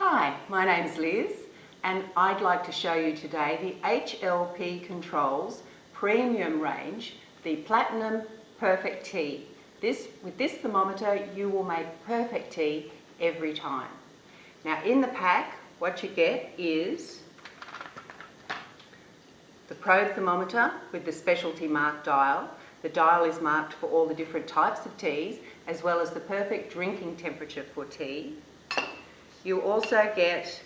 Hi, my name's Liz and I'd like to show you today the HLP Controls Premium Range, the Platinum Perfectea. With this thermometer you will make perfect tea every time. Now in the pack what you get is the probe thermometer with the specialty marked dial. The dial is marked for all the different types of teas as well as the perfect drinking temperature for tea. You also get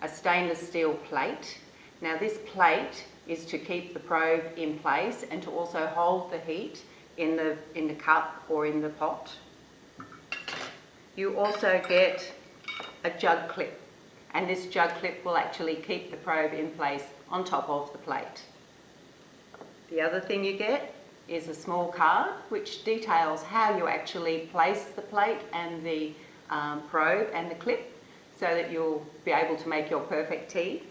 a stainless steel plate. Now this plate is to keep the probe in place and to also hold the heat in the cup or in the pot. You also get a jug clip, and this jug clip will actually keep the probe in place on top of the plate. The other thing you get is a small card which details how you actually place the plate and the probe and the clip, so that you'll be able to make your perfect tea.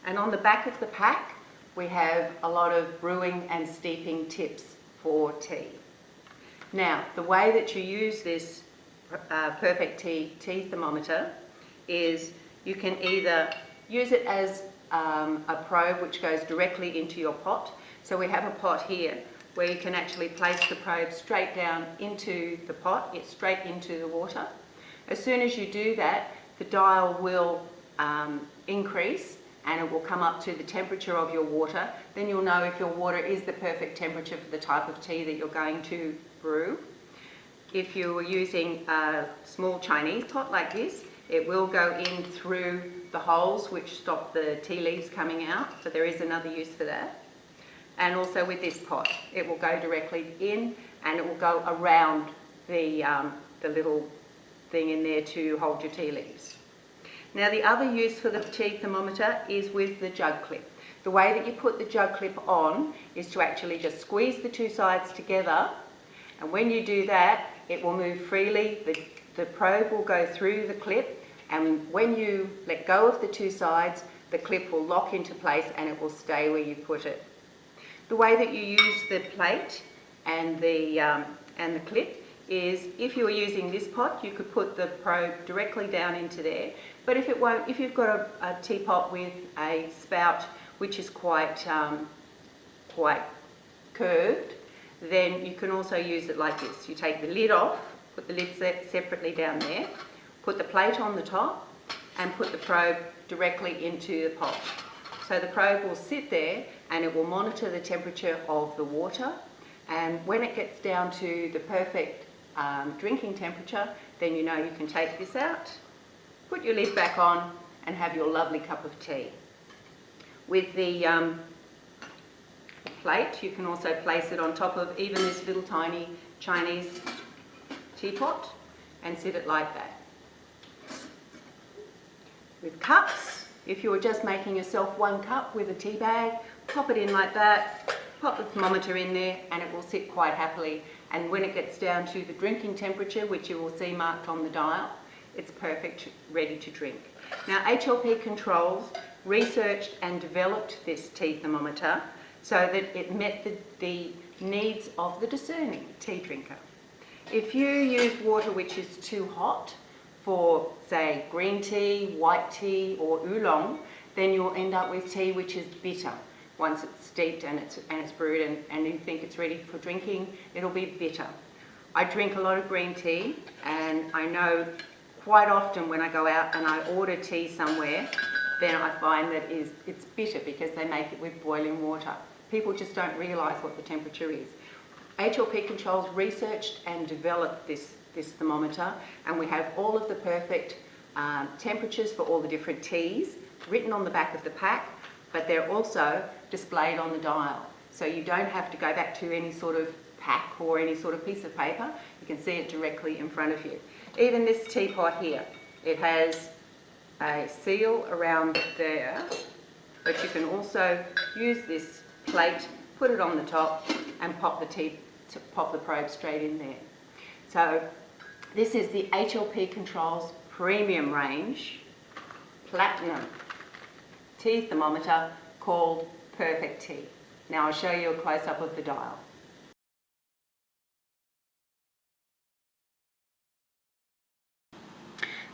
And on the back of the pack we have a lot of brewing and steeping tips for tea. Now the way that you use this Perfectea tea thermometer is you can either use it as a probe which goes directly into your pot. So we have a pot here where you can actually place the probe straight down into the pot, it's straight into the water. As soon as you do that, the dial will increase and it will come up to the temperature of your water. Then you'll know if your water is the perfect temperature for the type of tea that you're going to brew. If you were using a small Chinese pot like this, it will go in through the holes which stop the tea leaves coming out, so there is another use for that. And also with this pot, it will go directly in and it will go around the little thing in there to hold your tea leaves. Now the other use for the tea thermometer is with the jug clip. The way that you put the jug clip on is to actually just squeeze the two sides together, and when you do that it will move freely. The probe will go through the clip, and when you let go of the two sides the clip will lock into place and it will stay where you put it. The way that you use the plate and the clip is, if you were using this pot you could put the probe directly down into there, but if you've got a teapot with a spout which is quite curved, then you can also use it like this. You take the lid off, put the lid separately down there, put the plate on the top and put the probe directly into the pot. So the probe will sit there and it will monitor the temperature of the water, and when it gets down to the perfect drinking temperature, then you know you can take this out, put your lid back on and have your lovely cup of tea. With the plate you can also place it on top of even this little tiny Chinese teapot and sit it like that. With cups, if you were just making yourself one cup with a tea bag, pop it in like that, pop the thermometer in there and it will sit quite happily, and when it gets down to the drinking temperature, which you will see marked on the dial, it's perfect, ready to drink. Now HLP Controls researched and developed this tea thermometer so that it met the needs of the discerning tea drinker. If you use water which is too hot for, say, green tea, white tea or oolong, then you'll end up with tea which is bitter. Once it's steeped and it's brewed and you think it's ready for drinking, it'll be bitter. I drink a lot of green tea, and I know quite often when I go out and I order tea somewhere, then I find that it's bitter because they make it with boiling water. People just don't realise what the temperature is. HLP Controls researched and developed this thermometer, and we have all of the perfect temperatures for all the different teas written on the back of the pack, but they're also displayed on the dial. So you don't have to go back to any sort of pack or any sort of piece of paper. You can see it directly in front of you. Even this teapot here, it has a seal around there, but you can also use this plate, put it on the top and pop the probe straight in there. So this is the HLP Controls Premium Range Platinum tea thermometer called Perfectea. Now I'll show you a close-up of the dial.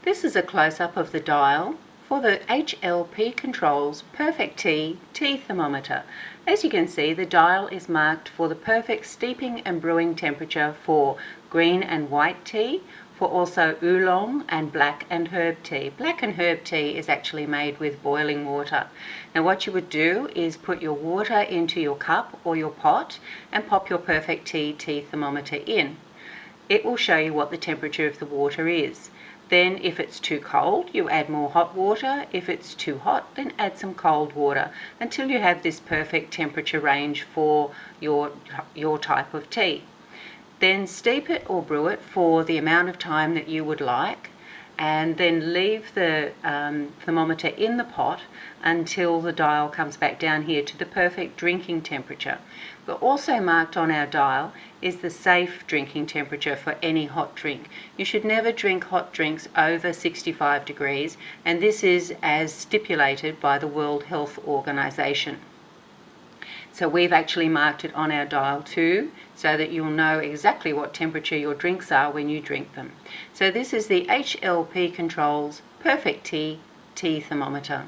This is a close-up of the dial for the HLP Controls Perfectea tea thermometer. As you can see, the dial is marked for the perfect steeping and brewing temperature for green and white tea, for also oolong and black and herb tea. Black and herb tea is actually made with boiling water. Now what you would do is put your water into your cup or your pot and pop your Perfectea tea thermometer in. It will show you what the temperature of the water is. Then if it's too cold, you add more hot water. If it's too hot, then add some cold water until you have this perfect temperature range for your type of tea. Then steep it or brew it for the amount of time that you would like, and then leave the thermometer in the pot until the dial comes back down here to the perfect drinking temperature. But also marked on our dial is the safe drinking temperature for any hot drink. You should never drink hot drinks over 65 degrees, and this is as stipulated by the World Health Organization. So we've actually marked it on our dial too, so that you'll know exactly what temperature your drinks are when you drink them. So this is the HLP Controls Perfectea tea thermometer.